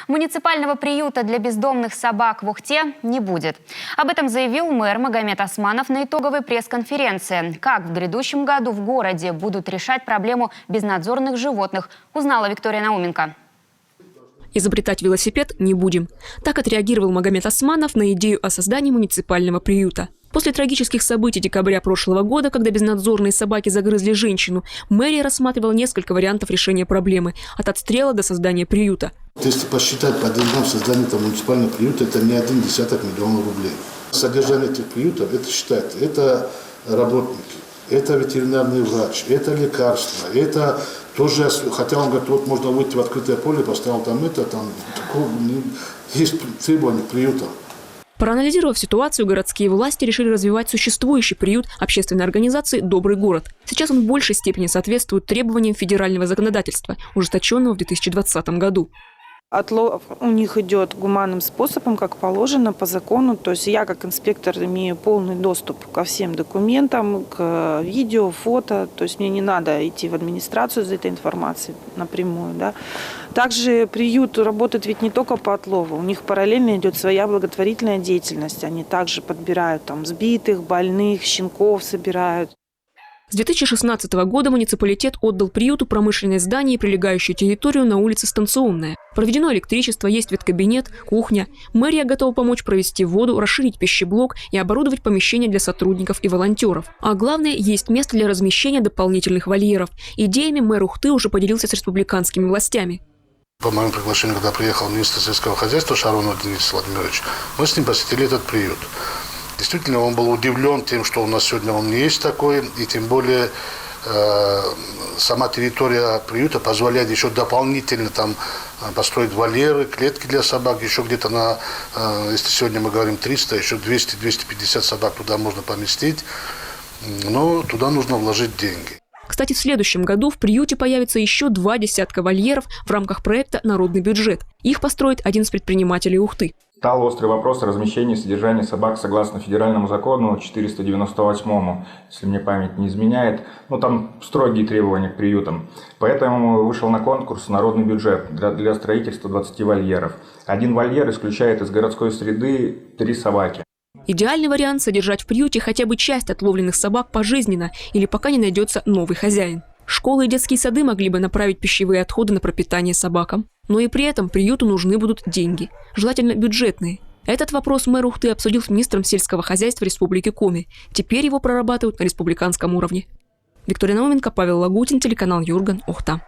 Муниципального приюта для бездомных собак в Ухте не будет. Об этом заявил мэр Магомед Османов на итоговой пресс-конференции. Как в грядущем году в городе будут решать проблему безнадзорных животных, узнала Виктория Науменко. Изобретать велосипед не будем. Так отреагировал Магомед Османов на идею о создании муниципального приюта. После трагических событий декабря прошлого года, когда безнадзорные собаки загрызли женщину, мэрия рассматривала несколько вариантов решения проблемы – от отстрела до создания приюта. Если посчитать по деньгам создания муниципального приюта, это не 1 десяток миллиона рублей. Содержание этих приютов, это считается, это работники, это ветеринарный врач, это лекарства, это тоже, хотя он говорит, вот можно выйти в открытое поле, поставил там это, там, такого, есть требования к приютам. Проанализировав ситуацию, городские власти решили развивать существующий приют общественной организации «Добрый город». Сейчас он в большей степени соответствует требованиям федерального законодательства, ужесточенного в 2020 году. Отлов у них идет гуманным способом, как положено, по закону. То есть я, как инспектор, имею полный доступ ко всем документам, к видео, фото. То есть мне не надо идти в администрацию за этой информацией напрямую. Да. Также приют работает ведь не только по отлову. У них параллельно идет своя благотворительная деятельность. Они также подбирают там сбитых, больных, щенков собирают. С 2016 года муниципалитет отдал приюту промышленное здание и прилегающую территорию на улице Станционная. Проведено электричество, есть веткабинет, кухня. Мэрия готова помочь провести воду, расширить пищеблок и оборудовать помещения для сотрудников и волонтеров. А главное, есть место для размещения дополнительных вольеров. Идеями мэр Ухты уже поделился с республиканскими властями. По моему приглашению, когда приехал министр сельского хозяйства Шаронов Денис Владимирович, мы с ним посетили этот приют. Действительно, он был удивлен тем, что у нас сегодня он не есть такой, и тем более сама территория приюта позволяет еще дополнительно там построить вольеры, клетки для собак, еще где-то на, если сегодня мы говорим 300, еще 200-250 собак туда можно поместить, но туда нужно вложить деньги. Кстати, в следующем году в приюте появится еще 2 десятка вольеров в рамках проекта «Народный бюджет». Их построит один из предпринимателей Ухты. Стал острый вопрос о размещении и содержании собак согласно федеральному закону 498, если мне память не изменяет. Там строгие требования к приютам. Поэтому вышел на конкурс «Народный бюджет» для строительства 20 вольеров. Один вольер исключает из городской среды 3 собаки. Идеальный вариант – содержать в приюте хотя бы часть отловленных собак пожизненно или пока не найдется новый хозяин. Школы и детские сады могли бы направить пищевые отходы на пропитание собакам. Но и при этом приюту нужны будут деньги, желательно бюджетные. Этот вопрос мэр Ухты обсудил с министром сельского хозяйства Республики Коми. Теперь его прорабатывают на республиканском уровне. Виктория Науменко, Павел Лагутин, телеканал Юрган, Ухта.